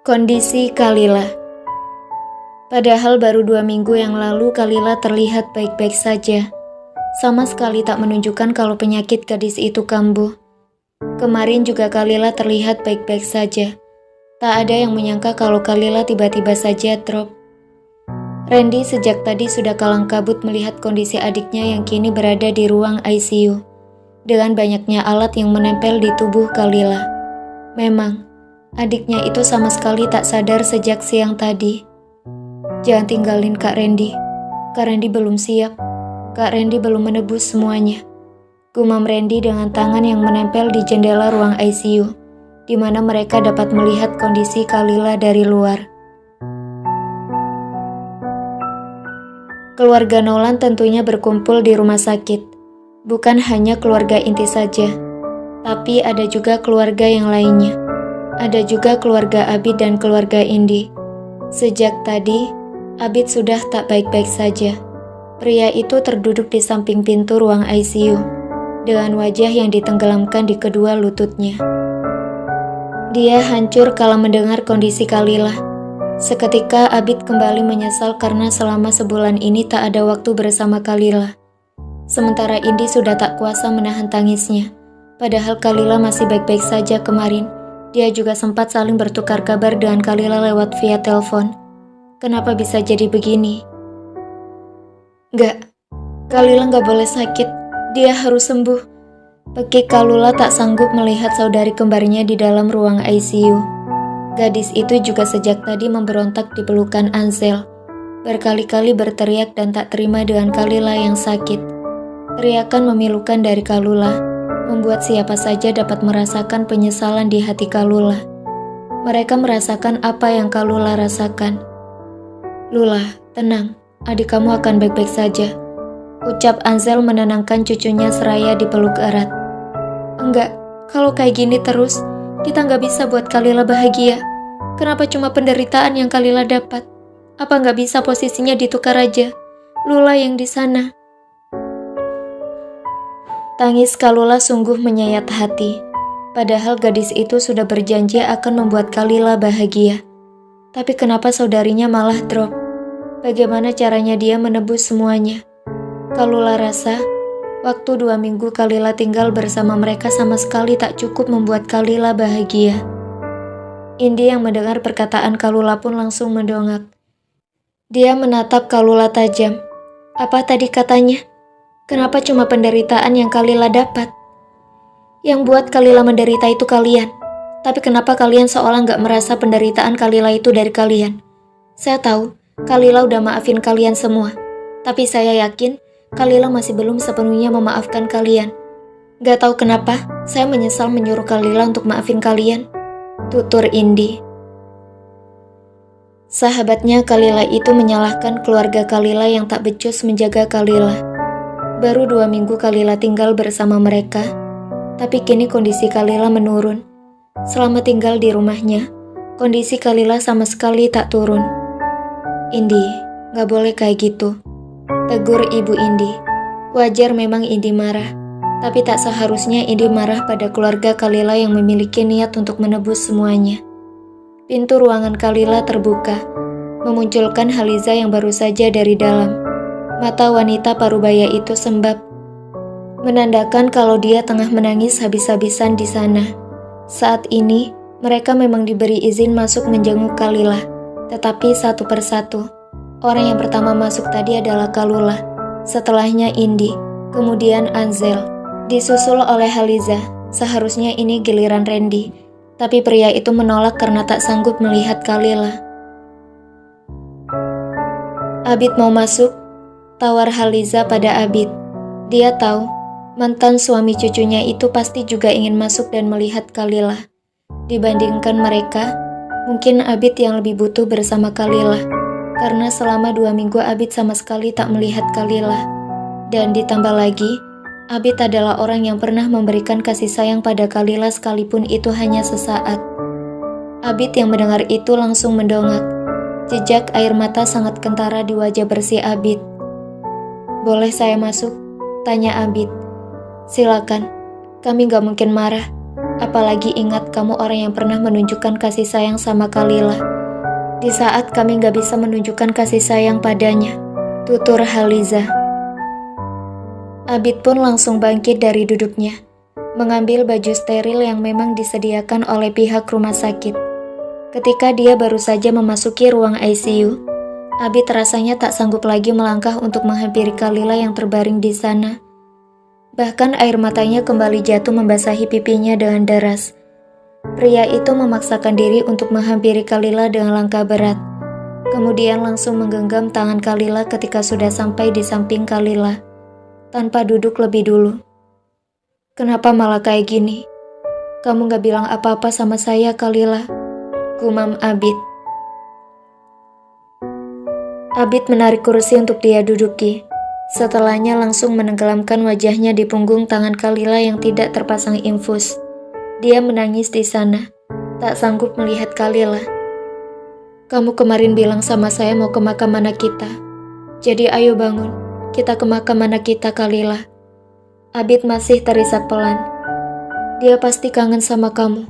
Kondisi Kalila. Padahal baru 2 minggu yang lalu Kalila terlihat baik-baik saja. Sama sekali tak menunjukkan kalau penyakit gadis itu kambuh. Kemarin juga Kalila terlihat baik-baik saja. Tak ada yang menyangka kalau Kalila tiba-tiba saja drop. Randy sejak tadi sudah kalang kabut melihat kondisi adiknya yang kini berada di ruang ICU. Dengan banyaknya alat yang menempel di tubuh Kalila. Memang, adiknya itu sama sekali tak sadar sejak siang tadi. Jangan tinggalin Kak Randy. Kak Randy belum siap. Kak Randy belum menebus semuanya. Gumam Randy dengan tangan yang menempel di jendela ruang ICU, di mana mereka dapat melihat kondisi Kalila dari luar. Keluarga Nolan tentunya berkumpul di rumah sakit. Bukan hanya keluarga inti saja, tapi ada juga keluarga yang lainnya. Ada juga keluarga Abid dan keluarga Indi. Sejak tadi, Abid sudah tak baik-baik saja. Pria itu terduduk di samping pintu ruang ICU, dengan wajah yang ditenggelamkan di kedua lututnya. Dia hancur kala mendengar kondisi Kalila. Seketika Abid kembali menyesal karena selama sebulan ini tak ada waktu bersama Kalila. Sementara Indi sudah tak kuasa menahan tangisnya. Padahal Kalila masih baik-baik saja kemarin. Dia juga sempat saling bertukar kabar dengan Kalila lewat via telepon. Kenapa bisa jadi begini? Enggak, Kalila nggak boleh sakit. Dia harus sembuh. Pekik Kalula tak sanggup melihat saudari kembarnya di dalam ruang ICU. Gadis itu juga sejak tadi memberontak di pelukan Ansel. Berkali-kali berteriak dan tak terima dengan Kalila yang sakit. Teriakan memilukan dari Kalula membuat siapa saja dapat merasakan penyesalan di hati Kalula. Mereka merasakan apa yang Kalula rasakan. Lula, tenang, adik kamu akan baik-baik saja. Ucap Ansel menenangkan cucunya seraya dipeluk erat. Enggak, kalau kayak gini terus, kita nggak bisa buat Kalila bahagia. Kenapa cuma penderitaan yang Kalila dapat? Apa nggak bisa posisinya ditukar aja? Lula yang di sana. Tangis Kalula sungguh menyayat hati. Padahal gadis itu sudah berjanji akan membuat Kalila bahagia. Tapi kenapa saudarinya malah drop? Bagaimana caranya dia menebus semuanya? Kalula rasa, waktu 2 minggu Kalila tinggal bersama mereka sama sekali tak cukup membuat Kalila bahagia. Indi yang mendengar perkataan Kalula pun langsung mendongak. Dia menatap Kalula tajam. Apa tadi katanya? Kenapa cuma penderitaan yang Kalila dapat? Yang buat Kalila menderita itu kalian. Tapi kenapa kalian seolah gak merasa penderitaan Kalila itu dari kalian? Saya tahu, Kalila udah maafin kalian semua. Tapi saya yakin, Kalila masih belum sepenuhnya memaafkan kalian. Gak tahu kenapa, saya menyesal menyuruh Kalila untuk maafin kalian. Tutur Indi. Sahabatnya Kalila itu menyalahkan keluarga Kalila yang tak becus menjaga Kalila. Baru 2 minggu Kalila tinggal bersama mereka, tapi kini kondisi Kalila menurun. Selama tinggal di rumahnya, kondisi Kalila sama sekali tak turun. Indi, gak boleh kayak gitu, tegur Ibu Indi. Wajar memang Indi marah, tapi tak seharusnya Indi marah pada keluarga Kalila yang memiliki niat untuk menebus semuanya. Pintu ruangan Kalila terbuka, memunculkan Haliza yang baru saja dari dalam. Mata wanita parubaya itu sembab, menandakan kalau dia tengah menangis habis-habisan di sana. Saat ini, mereka memang diberi izin masuk menjenguk Kalila, tetapi satu persatu. Orang yang pertama masuk tadi adalah Kalula, setelahnya Indi, kemudian Ansel, disusul oleh Haliza. Seharusnya ini giliran Randy, tapi pria itu menolak karena tak sanggup melihat Kalila. Abid mau masuk? Tawar Haliza pada Abid. Dia tahu, mantan suami cucunya itu pasti juga ingin masuk dan melihat Kalila. Dibandingkan mereka, mungkin Abid yang lebih butuh bersama Kalila. Karena selama 2 minggu Abid sama sekali tak melihat Kalila. Dan ditambah lagi, Abid adalah orang yang pernah memberikan kasih sayang pada Kalila sekalipun itu hanya sesaat. Abid yang mendengar itu langsung mendongak. Jejak air mata sangat kentara di wajah bersih Abid. Boleh saya masuk? Tanya Abid. Silakan, kami gak mungkin marah. Apalagi ingat kamu orang yang pernah menunjukkan kasih sayang sama Kalila. Di saat kami gak bisa menunjukkan kasih sayang padanya, tutur Haliza. Abid pun langsung bangkit dari duduknya, mengambil baju steril yang memang disediakan oleh pihak rumah sakit. Ketika dia baru saja memasuki ruang ICU, Abid rasanya tak sanggup lagi melangkah untuk menghampiri Kalila yang terbaring di sana. Bahkan air matanya kembali jatuh membasahi pipinya dengan deras. Pria itu memaksakan diri untuk menghampiri Kalila dengan langkah berat. Kemudian langsung menggenggam tangan Kalila ketika sudah sampai di samping Kalila, tanpa duduk lebih dulu. "Kenapa malah kayak gini? Kamu gak bilang apa-apa sama saya, Kalila," gumam Abid. Abid menarik kursi untuk dia duduki. Setelahnya langsung menenggelamkan wajahnya di punggung tangan Kalila yang tidak terpasang infus. Dia menangis di sana, tak sanggup melihat Kalila. "Kamu kemarin bilang sama saya mau ke makam anak kita. Jadi ayo bangun, kita ke makam anak kita, Kalila." Abid masih terisak pelan. "Dia pasti kangen sama kamu.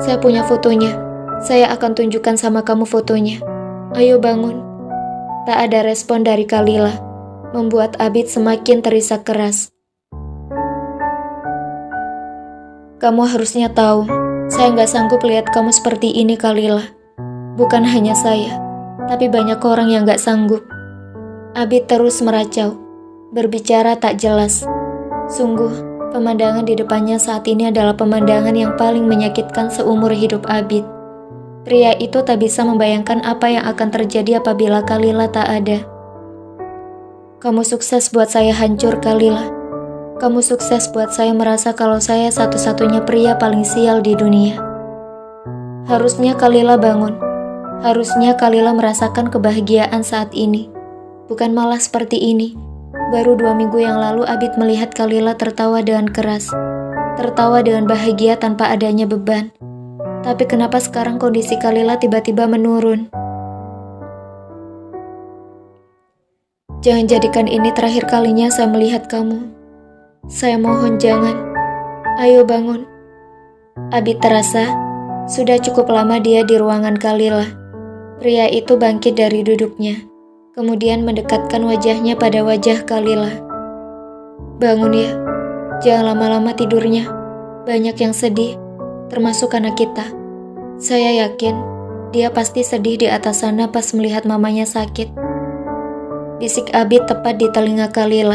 Saya punya fotonya. Saya akan tunjukkan sama kamu fotonya. Ayo bangun." Tak ada respon dari Kalila, membuat Abid semakin terisak keras. "Kamu harusnya tahu, saya nggak sanggup lihat kamu seperti ini, Kalila. Bukan hanya saya, tapi banyak orang yang nggak sanggup." Abid terus meracau, berbicara tak jelas. Sungguh, pemandangan di depannya saat ini adalah pemandangan yang paling menyakitkan seumur hidup Abid. Pria itu tak bisa membayangkan apa yang akan terjadi apabila Kalila tak ada. "Kamu sukses buat saya hancur, Kalila. Kamu sukses buat saya merasa kalau saya satu-satunya pria paling sial di dunia." Harusnya Kalila bangun. Harusnya Kalila merasakan kebahagiaan saat ini. Bukan malah seperti ini. Baru 2 minggu yang lalu Abid melihat Kalila tertawa dengan keras. Tertawa dengan bahagia tanpa adanya beban. Tapi kenapa sekarang kondisi Kalila tiba-tiba menurun? "Jangan jadikan ini terakhir kalinya saya melihat kamu. Saya mohon jangan. Ayo bangun." Abid terasa sudah cukup lama dia di ruangan Kalila. Pria itu bangkit dari duduknya, kemudian mendekatkan wajahnya pada wajah Kalila. "Bangun ya, jangan lama-lama tidurnya. Banyak yang sedih, termasuk anak kita. Saya yakin dia pasti sedih di atas sana pas melihat mamanya sakit." Bisik Abid tepat di telinga Kalila.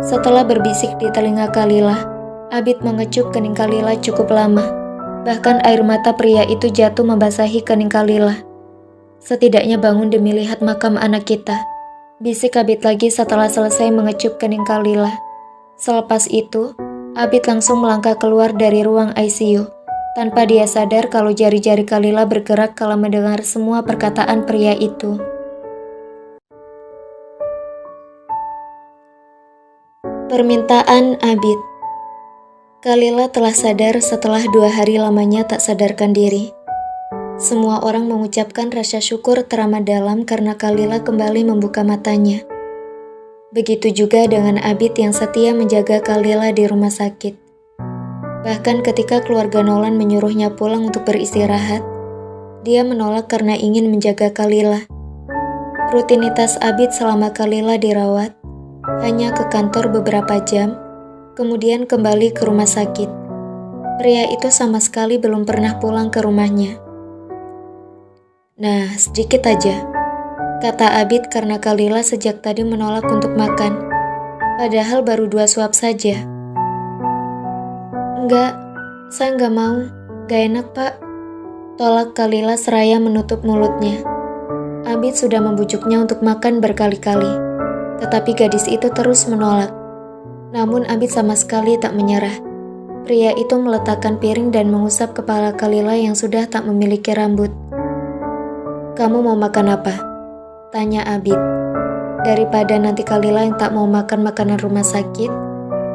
Setelah berbisik di telinga Kalila, Abid mengecup kening Kalila cukup lama. Bahkan air mata pria itu jatuh membasahi kening Kalila. "Setidaknya bangun demi lihat makam anak kita," bisik Abid lagi setelah selesai mengecup kening Kalila. Selepas itu, Abid langsung melangkah keluar dari ruang ICU, tanpa dia sadar kalau jari-jari Kalila bergerak kala mendengar semua perkataan pria itu. Permintaan Abid. Kalila telah sadar setelah 2 hari lamanya tak sadarkan diri. Semua orang mengucapkan rasa syukur teramat dalam karena Kalila kembali membuka matanya. Begitu juga dengan Abid yang setia menjaga Kalila di rumah sakit. Bahkan ketika keluarga Nolan menyuruhnya pulang untuk beristirahat, dia menolak karena ingin menjaga Kalila. Rutinitas Abid selama Kalila dirawat hanya ke kantor beberapa jam, kemudian kembali ke rumah sakit. Pria itu sama sekali belum pernah pulang ke rumahnya. "Nah, sedikit aja," kata Abid karena Kalila sejak tadi menolak untuk makan. Padahal baru 2 suap saja. "Enggak, saya enggak mau. Gak enak, Pak," tolak Kalila seraya menutup mulutnya. Abid sudah membujuknya untuk makan berkali-kali. Tetapi gadis itu terus menolak. Namun Abid sama sekali tak menyerah. Pria itu meletakkan piring dan mengusap kepala Kalila yang sudah tak memiliki rambut. "Kamu mau makan apa?" tanya Abid. Daripada nanti Kalila yang tak mau makan makanan rumah sakit,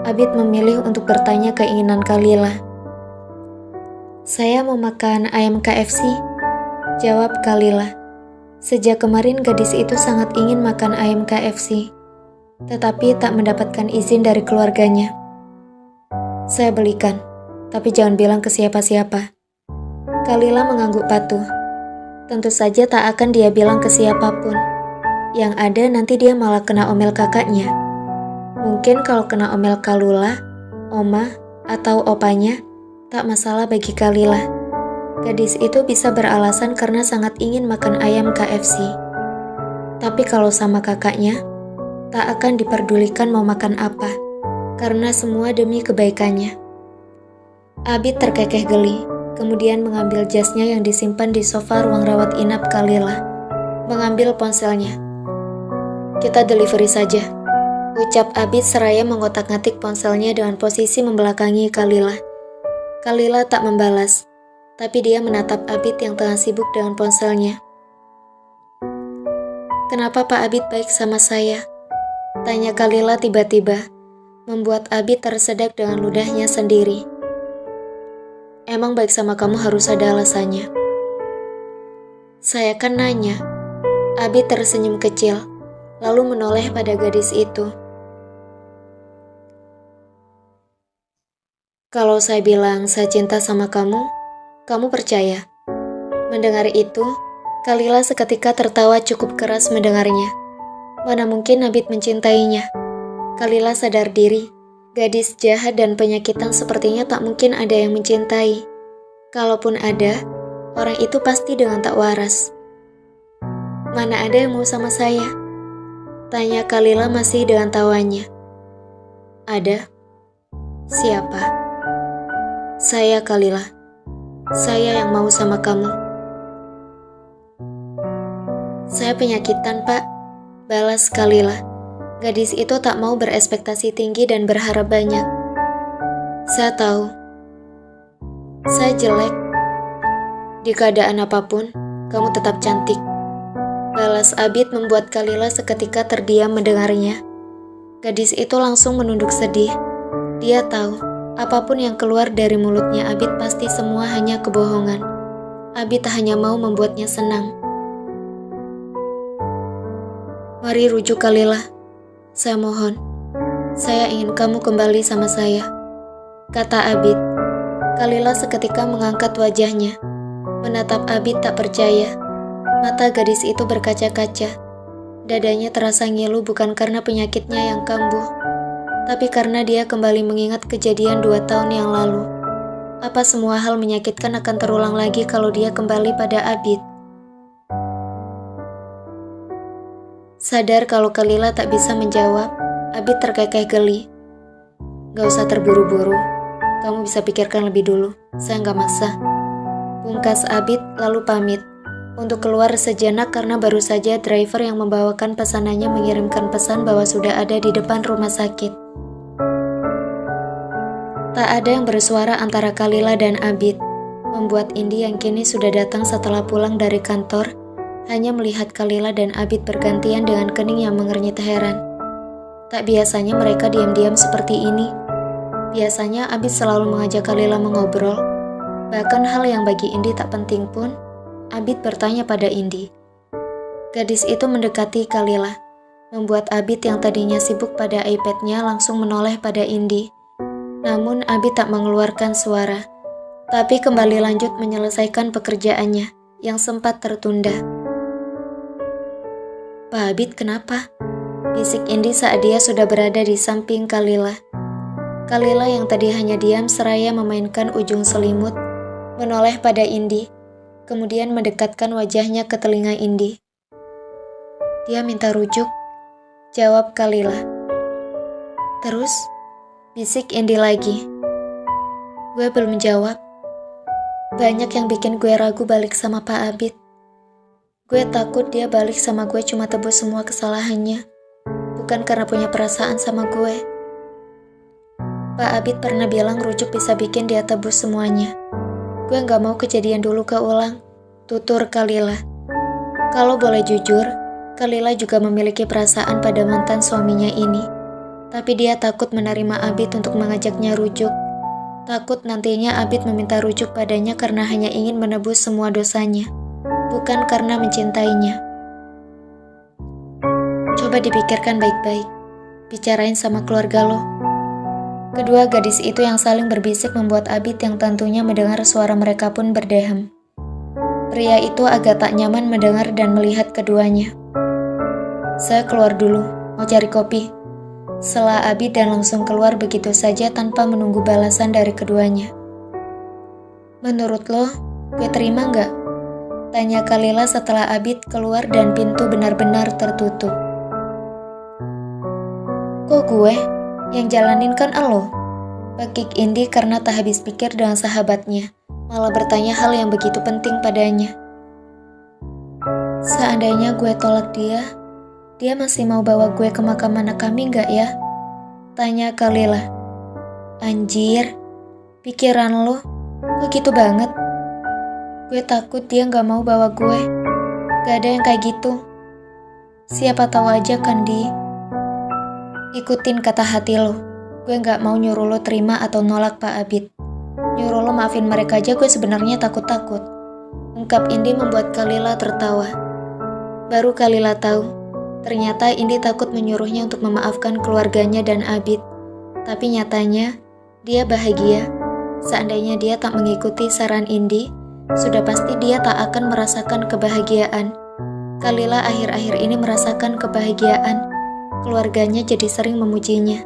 Abid memilih untuk bertanya keinginan Kalila. "Saya mau makan ayam KFC," jawab Kalila. Sejak kemarin gadis itu sangat ingin makan ayam KFC. Tetapi tak mendapatkan izin dari keluarganya. "Saya belikan, tapi jangan bilang ke siapa-siapa. Kalila mengangguk patuh. Tentu saja tak akan dia bilang ke siapapun. Yang ada nanti dia malah kena omel kakaknya. Mungkin kalau kena omel Kalula, Oma, atau opanya, tak masalah bagi Kalila. Gadis itu bisa beralasan karena sangat ingin makan ayam KFC. Tapi kalau sama kakaknya, tak akan diperdulikan mau makan apa, karena semua demi kebaikannya. Abid terkekeh geli, kemudian mengambil jasnya yang disimpan di sofa ruang rawat inap Kalila. Mengambil ponselnya. Kita delivery saja, ucap Abid seraya mengotak-ngatik ponselnya dengan posisi membelakangi Kalila. Kalila tak membalas, tapi dia menatap Abid yang tengah sibuk dengan ponselnya. Kenapa Pak Abid baik sama saya? Tanya Kalila tiba-tiba, membuat Abid tersedak dengan ludahnya sendiri. Emang baik sama kamu harus ada alasannya. Saya kan nanya. Abid tersenyum kecil, lalu menoleh pada gadis itu. Kalau saya bilang saya cinta sama kamu percaya? Mendengar itu, Kalila seketika tertawa cukup keras mendengarnya. Mana mungkin Abid mencintainya? Kalila sadar diri. Gadis jahat dan penyakitan sepertinya tak mungkin ada yang mencintai. Kalaupun ada, orang itu pasti dengan tak waras. Mana ada yang mau sama saya? Tanya Kalila masih dengan tawanya. Ada. Siapa? Saya Kalila. Saya yang mau sama kamu. Saya penyakitan, Pak. Balas Kalila. Gadis itu tak mau berekspektasi tinggi dan berharap banyak. Saya tahu. Saya jelek. Di keadaan apapun, kamu tetap cantik. Balas Abid membuat Kalila seketika terdiam mendengarnya. Gadis itu langsung menunduk sedih. Dia tahu, apapun yang keluar dari mulutnya Abid pasti semua hanya kebohongan. Abid hanya mau membuatnya senang. Mari rujuk Kalila. Saya mohon, saya ingin kamu kembali sama saya, kata Abid. Kalila seketika mengangkat wajahnya, menatap Abid tak percaya. Mata gadis itu berkaca-kaca. Dadanya terasa ngilu bukan karena penyakitnya yang kambuh, tapi karena dia kembali mengingat kejadian 2 tahun yang lalu. Apa semua hal menyakitkan akan terulang lagi kalau dia kembali pada Abid? Sadar kalau Kalila tak bisa menjawab, Abid terkekeh geli. Gak usah terburu-buru, kamu bisa pikirkan lebih dulu, saya gak maksa. Pungkas Abid lalu pamit, untuk keluar sejenak karena baru saja driver yang membawakan pesanannya mengirimkan pesan bahwa sudah ada di depan rumah sakit. Tak ada yang bersuara antara Kalila dan Abid, membuat Indi yang kini sudah datang setelah pulang dari kantor, hanya melihat Kalila dan Abid bergantian dengan kening yang mengernyit heran. Tak biasanya mereka diam-diam seperti ini. Biasanya Abid selalu mengajak Kalila mengobrol. Bahkan hal yang bagi Indi tak penting pun, Abid bertanya pada Indi. Gadis itu mendekati Kalila, membuat Abid yang tadinya sibuk pada iPad-nya langsung menoleh pada Indi. Namun Abid tak mengeluarkan suara, tapi kembali lanjut menyelesaikan pekerjaannya yang sempat tertunda. Pak Abid kenapa? Bisik Indi saat dia sudah berada di samping Kalila. Kalila yang tadi hanya diam seraya memainkan ujung selimut, menoleh pada Indi, kemudian mendekatkan wajahnya ke telinga Indi. Dia minta rujuk, jawab Kalila. Terus, bisik Indi lagi. Gue belum jawab. Banyak yang bikin gue ragu balik sama Pak Abid. Gue takut dia balik sama gue cuma tebus semua kesalahannya, bukan karena punya perasaan sama gue. Pak Abid pernah bilang rujuk bisa bikin dia tebus semuanya. Gue gak mau kejadian dulu keulang, tutur Kalila. Kalau boleh jujur, Kalila juga memiliki perasaan pada mantan suaminya ini. Tapi dia takut menerima Abid untuk mengajaknya rujuk. Takut nantinya Abid meminta rujuk padanya karena hanya ingin menebus semua dosanya, bukan karena mencintainya. Coba dipikirkan baik-baik, bicarain sama keluarga lo. Kedua gadis itu yang saling berbisik membuat Abid yang tentunya mendengar suara mereka pun berdehem. Pria itu agak tak nyaman mendengar dan melihat keduanya. Saya keluar dulu, mau cari kopi. Sela Abid dan langsung keluar begitu saja tanpa menunggu balasan dari keduanya. Menurut lo, gue terima nggak? Tanya Kalila setelah Abid keluar dan pintu benar-benar tertutup. Kok gue? Yang jalanin kan elo? Bekik Indi karena tak habis pikir dengan sahabatnya, malah bertanya hal yang begitu penting padanya. Seandainya gue tolak dia masih mau bawa gue ke makam anak kami nggak ya? Tanya Kalila. Anjir, pikiran lo kok gitu banget? Gue takut dia nggak mau bawa gue. Gak ada yang kayak gitu. Siapa tahu aja kan Ikutin kata hati lo. Gue gak mau nyuruh lo terima atau nolak Pak Abid. Nyuruh lo maafin mereka aja gue sebenarnya takut-takut. Ungkap Indi membuat Kalila tertawa. Baru Kalila tahu, ternyata Indi takut menyuruhnya untuk memaafkan keluarganya dan Abid. Tapi nyatanya, dia bahagia. Seandainya dia tak mengikuti saran Indi, sudah pasti dia tak akan merasakan kebahagiaan. Kalila akhir-akhir ini merasakan kebahagiaan. Keluarganya jadi sering memujinya,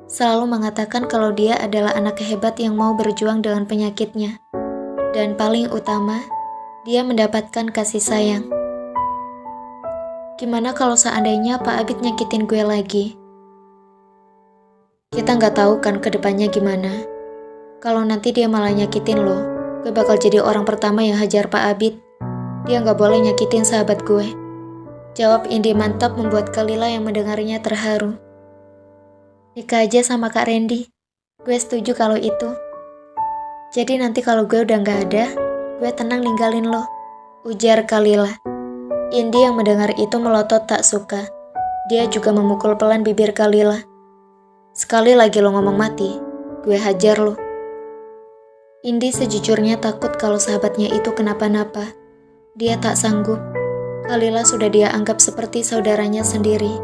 selalu mengatakan kalau dia adalah anak hebat yang mau berjuang dengan penyakitnya. Dan paling utama, dia mendapatkan kasih sayang. Gimana kalau seandainya Pak Abid nyakitin gue lagi? Kita nggak tahu kan ke depannya gimana. Kalau nanti dia malah nyakitin lo, gue bakal jadi orang pertama yang hajar Pak Abid. Dia nggak boleh nyakitin sahabat gue. Jawab Indi mantap membuat Kalila yang mendengarnya terharu. Nikah aja sama Kak Randy. Gue setuju kalau itu. Jadi nanti kalau gue udah gak ada, gue tenang ninggalin lo. Ujar Kalila. Indi yang mendengar itu melotot tak suka. Dia juga memukul pelan bibir Kalila. Sekali lagi lo ngomong mati, gue hajar lo. Indi sejujurnya takut kalau sahabatnya itu kenapa-napa. Dia tak sanggup. Kalila sudah dia anggap seperti saudaranya sendiri.